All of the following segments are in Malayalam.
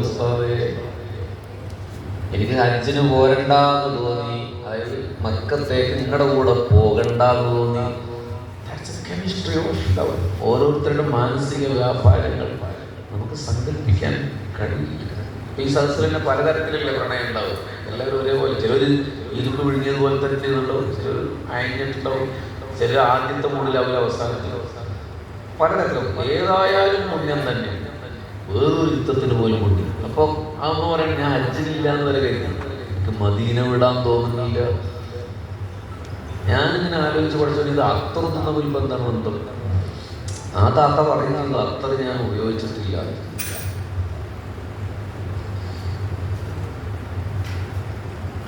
ഉസ്താദേ, എനിക്ക് ഹജ്ജിന് പോരണ്ടെന്ന് തോന്നി, അതായത് മക്കത്തേക്ക് നിങ്ങളുടെ കൂടെ പോകണ്ടെന്ന് തോന്നി. ഓരോരുത്തരുടെ മാനസിക വ്യാപാരങ്ങൾ നമുക്ക് സങ്കല്പിക്കാൻ കഴിയില്ല. ഈ സദസ്സിൽ തന്നെ പലതരത്തിലുള്ള പ്രണയം ഉണ്ടാവും. എല്ലാവരും ഒരേപോലെ, ചിലർ ഇരുമ്പ് വിഴുങ്ങിയതുപോലെ തന്നെ ചെയ്യുന്നുണ്ടാവും, ചിലർ അയഞ്ഞിട്ടുണ്ടാവും, ചിലർ ആദ്യത്തെ മൂടിലാവില്ല, അവസാനത്തിൽ പലതരത്തിലും. ഏതായാലും പുണ്യം തന്നെ, വേറൊരു യുദ്ധത്തിന് പോലും ഉണ്ട്. അപ്പോൾ അമ്മ പറയണം, ഞാൻ ഹജ്ജിനില്ല എന്ന് വരെ കരുതി, എനിക്ക് മദീന വിടാൻ തോന്നുന്നില്ല. ഞാനിങ്ങനെ ആലോചിച്ച് പഠിച്ചോ, ഇത് അത്തർ തമ്മിൽ എന്താണ് ബന്ധം? ആ താത്ത പറയുന്നത് അത്തർ ഞാൻ ഉപയോഗിച്ചിട്ടില്ല.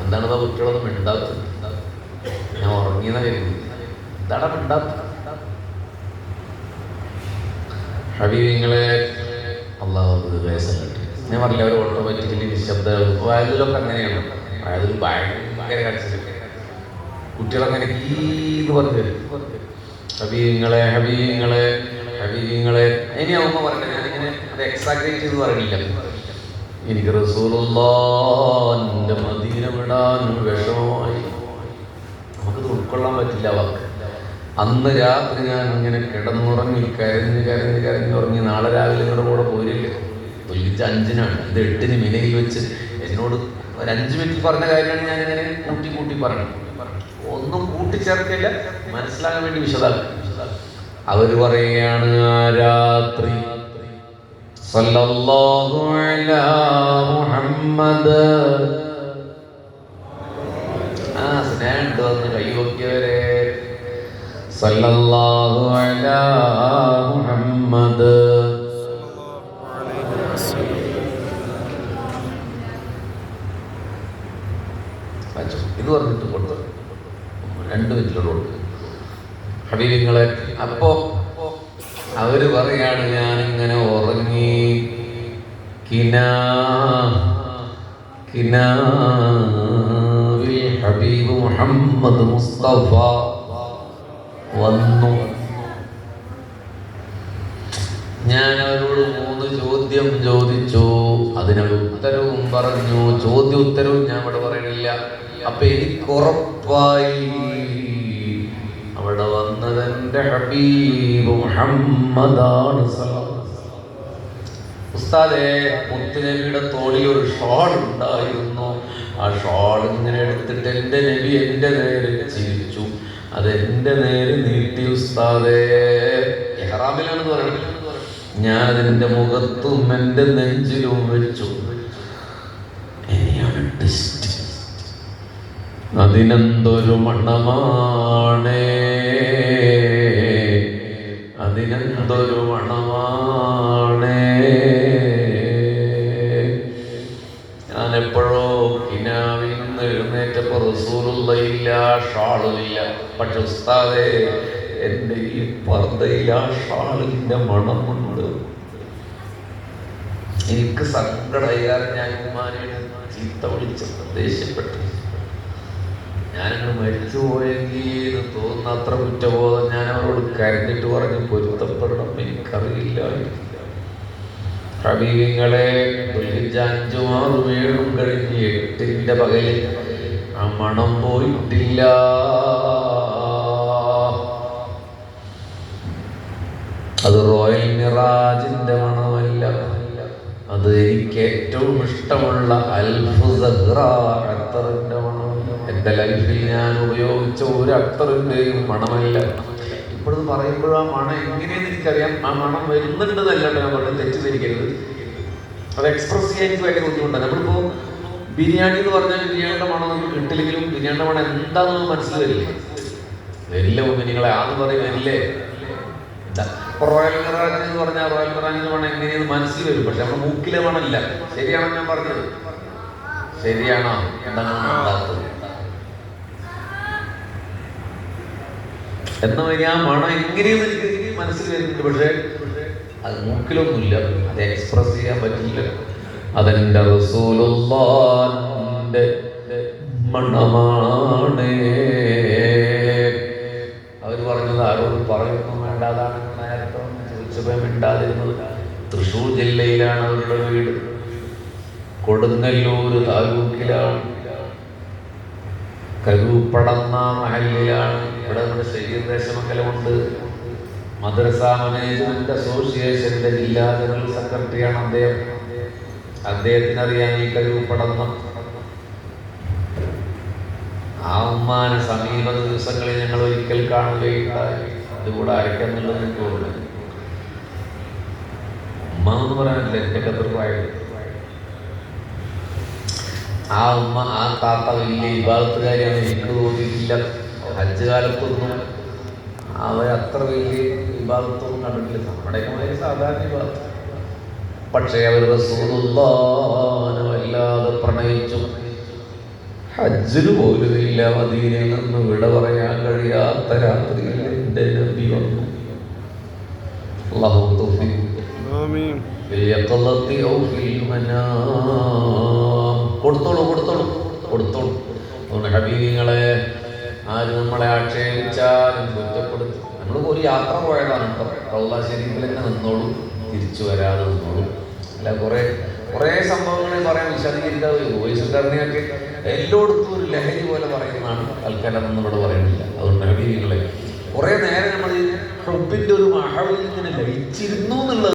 എന്താണിതാ കുട്ടികളൊന്നും മിണ്ടാത്തത്? ഞാൻ ഉറങ്ങിയെന്ന കരുതി. ഇതാണ് മിണ്ടാത്തത്. ഹബീബിങ്ങളെ, അള്ളാഹു വയസ്സല്ലിട്ട് ഞാൻ പറഞ്ഞില്ല, അവർ ഓട്ടോമാറ്റിക്കലി നിശബ്ദ. വയതിലൊക്കെ അങ്ങനെയാണ്. വയതിൽ ഭയങ്കര കടിച്ചിട്ട് കുട്ടികളങ്ങനെ എന്ന് പറഞ്ഞു, ഹബീബിങ്ങളെ ഹബീബിങ്ങളെ ഹബീബിങ്ങളെ. ഇനി അമ്മ പറഞ്ഞത് ഞാനിങ്ങനെ അത് എക്സാഗ്രേറ്റ് ചെയ്ത് പറയണില്ല. എനിക്ക് റസൂലുള്ളാഹിന്റെ മദീന വിടാൻ വിഷമമായി. നമുക്കത് ഉൾക്കൊള്ളാൻ പറ്റില്ല വാക്ക്. അന്ന് രാത്രി ഞാൻ ഇങ്ങനെ കിടന്നുറങ്ങി, കരഞ്ഞുറങ്ങി. നാളെ രാവിലെ നിങ്ങളുടെ കൂടെ പോരില്ല. പുലിച്ച 5-നാണ്, ഇത് 8-ന് മിനയിൽ വെച്ച് എന്നോട് ഒരു 5 മിനിറ്റ് പറഞ്ഞ കാര്യമാണ് ഞാനിങ്ങനെ കൂട്ടി പറയണം. ഒന്നും കൂട്ടിച്ചേർക്കില്ല, മനസ്സിലാകാൻ വേണ്ടി വിശദാക്കി. അവര് പറയുകയാണ്, ആ രാത്രി സല്ലല്ലാഹു അലാ മുഹമ്മദ്, ആ സ്നേഹം വന്ന് കൈവക്കിയവരെ, സല്ലല്ലാഹു അലാ മുഹമ്മദ്. ഇത് പറഞ്ഞിട്ട് കൊടുത്തു 2 മിനിറ്റിലോട്ട് ഹബീബിങ്ങളെ. അപ്പോ അവര് പറയാണ്, ഞാനിങ്ങനെ ഉറങ്ങി, ഹബീബ് മുഹമ്മദ് മുസ്തഫ വന്നു. ഞാൻ അവരോട് 3 ചോദ്യം ചോദിച്ചു, അതിനൊരു ഉത്തരവും പറഞ്ഞു. ഉത്തരവും ഞാൻ ഇവിടെ പറയണില്ല. അപ്പൊ എനിക്ക് ഉറപ്പായി അവിടെ വന്നത് എൻ്റെ ഹബീബ് മുഹമ്മദാണ്. ഉസ്താദേ, മുത്തുനബിയുടെ തോളിൽ ഒരു ഷാൾ ഉണ്ടായിരുന്നു. ആ ഷാൾ ഇങ്ങനെ എടുത്തിട്ട് എൻ്റെ നബി എൻ്റെ നേരെ ചിരിച്ചു, അതെൻ്റെ നേരെ നീട്ടി. ഉസ്താദേ, ഇഹ്റാമിലാണെന്ന് പറയുന്നത്. ഞാനതെൻ്റെ മുഖത്തും എൻ്റെ നെഞ്ചിലും വെച്ചു. ഇനിയാണ് ടെസ്റ്റ്. അതിനെന്തൊരു മണമാണ്, അതിനെന്തൊരു മണമാണ്. ഞാനെപ്പോഴോ കിനാവിൽ നിന്ന് എഴുന്നേറ്റപ്പോൾ റസൂലുള്ളാഹിയില്ല, ഷാളുമില്ല. പക്ഷെ ഉസ്താദേ, എൻ്റെ ഈ പർദ്ദയിൽ ആ ഷാളിൻ്റെ മണമുണ്ട്. എനിക്ക് സങ്കടമായി. ഞാൻ ഉമ്മാനെ ചീത്ത വിളിച്ചത്, ദേഷ്യപ്പെട്ടു. ഞാനങ്ങ് മരിച്ചുപോയെങ്കിൽ തോന്നുന്ന അത്ര കുറ്റബോധം. ഞാൻ അവരോട് കരഞ്ഞിട്ട് പറഞ്ഞ് പൊരുത്തപ്പെടണം, എനിക്കറിയില്ല. ഹബീബിങ്ങളെ, 5, 6, 7 കഴിഞ്ഞ് 8-ന്റെ പകലിൽ ആ മണം പോയിട്ടില്ല. അത് റോയൽ മിറാജിന്റെ മണമല്ല, അത് എനിക്ക് ഏറ്റവും ഇഷ്ടമുള്ള അൽഫ് സഹ്റ അത്തറിന്റെ മണം. എൻ്റെ ലൈഫിൽ ഞാൻ ഉപയോഗിച്ച ഒരു അത്തറിന്റെയും മണമല്ല. ഇപ്പോഴത് പറയുമ്പോഴും ആ മണം എങ്ങനെയെന്ന് എനിക്കറിയാം. ആ മണം വരുന്നുണ്ടെന്നല്ല ഞാൻ പറഞ്ഞത്, തെറ്റിദ്ധരിക്കരുത്. അത് എക്സ്പ്രസ് ചെയ്യാൻ എനിക്ക് ഭയങ്കര ബുദ്ധിമുട്ടാണ്. നമ്മളിപ്പോ ബിരിയാണി എന്ന് പറഞ്ഞാൽ ബിരിയാണിയുടെ മണം നമുക്ക് കിട്ടില്ലെങ്കിലും ബിരിയാണിയുടെ മണം എന്താണെന്ന് മനസ്സിൽ വരില്ലേ? നിങ്ങളെ ആന്ന് പറയും വരില്ലേ? റോയൽ മിറാജ് എന്ന് പറഞ്ഞാൽ റോയൽ മിറാജിന്റെ മണം എങ്ങനെയെന്ന് മനസ്സിൽ വരും, പക്ഷെ നമ്മുടെ മൂക്കിലെ മണമില്ല. ശരിയാണോ ഞാൻ പറഞ്ഞത്? ശരിയാണോ? എന്താണ് ഉണ്ടാത്തത് എന്ന വരി ആ മണം എങ്ങനെയെന്ന് എനിക്ക് മനസ്സിൽ വരുന്നുണ്ട്, പക്ഷെ അത് മൂക്കിലൊന്നുമില്ല, അത് എക്സ്പ്രസ് ചെയ്യാൻ പറ്റില്ല. അതെന്റെ റസൂലുള്ളാഹിന്റെ മണമാണ്. അവര് പറഞ്ഞത് ആരോടും പറയുന്നു വേണ്ട. അതാണ് നേരത്തെ ചോദിച്ചപ്പോൾ മിണ്ടാതിരുന്നത്. തൃശ്ശൂർ ജില്ലയിലാണ് അവരുടെ വീട്. കൊടുങ്ങല്ലൂർ താലൂക്കിലാണ്, കരൂപ്പടന്ന മഹല്ലിലാണ്. ഇവിടെ നമ്മുടെ ശരീർ ദേശമംഗലമുണ്ട്. മദ്രസ മാനേജ്മെന്റ് അസോസിയേഷന്റെ ജില്ലാ ജനറൽ സെക്രട്ടറിയാണ് അദ്ദേഹം. അദ്ദേഹത്തിനറിയാം ഈ കരൂപ്പടന്ന. ആ ഉമ്മാനെ സമീപ ദിവസങ്ങളിൽ ഞങ്ങൾ ഒരിക്കൽ കാണുകയുണ്ടായി. അതുകൂടെ ആരൊക്കെന്നുള്ളത് എനിക്ക് ഓർമ്മ. ഉമ്മ എന്ന് പറയാനില്ല, എന്റെ കതിർവായത്. ആ ഉമ്മ, ആ താത്ത വലിയ വിഭാഗത്തുകാരിയാണ്. എനിക്ക് തോന്നിയിട്ടില്ല ഹജ്ജ് കാലത്തൊന്നും അവരത്ര വലിയ വിഭാഗത്തൊന്നും കണ്ടിട്ടില്ല. നമ്മുടെയൊക്കെ സാധാരണ വിഭാഗം. പക്ഷേ അവർ റസൂലുള്ളാഹിനെ വല്ലാതെ പ്രണയിച്ചു. ഹജ്ജിന് പോലുമില്ല, മദീനയിൽ നിന്ന് വിട പറയാൻ കഴിയാത്ത രാത്രിയിൽ എൻ്റെ നബി വന്നു. അല്ലാഹു തൗഫീഖ്. ആമീൻ. കൊടുത്തോളൂ. ഹബീബിങ്ങളെ ആര് നമ്മളെ ആക്ഷേപിച്ചാലും കുറ്റപ്പെടുത്തി. നമ്മൾ ഒരു യാത്ര പോയതാണ് കേട്ടോ. റൗള ശരീഫിൽ തന്നെ നിന്നോളൂ, തിരിച്ചു വരാതെ നിന്നോളൂ. അല്ല കുറേ സംഭവങ്ങൾ പറയാൻ വിശദീകരിക്കാതെ വോയിസുകാരനെയൊക്കെ എല്ലായിടത്തും ഒരു ലഹരി പോലെ പറയുന്നതാണ്. തൽക്കാലം ഒന്നും ഇവിടെ പറയുന്നില്ല. അതുകൊണ്ട് ഹബീബിങ്ങളെ കുറേ നേരം നമ്മൾ ഹുബ്ബിന്റെ ഒരു മഹവിൽ ഇങ്ങനെ ലയിച്ചിരുന്നു എന്നുള്ളത്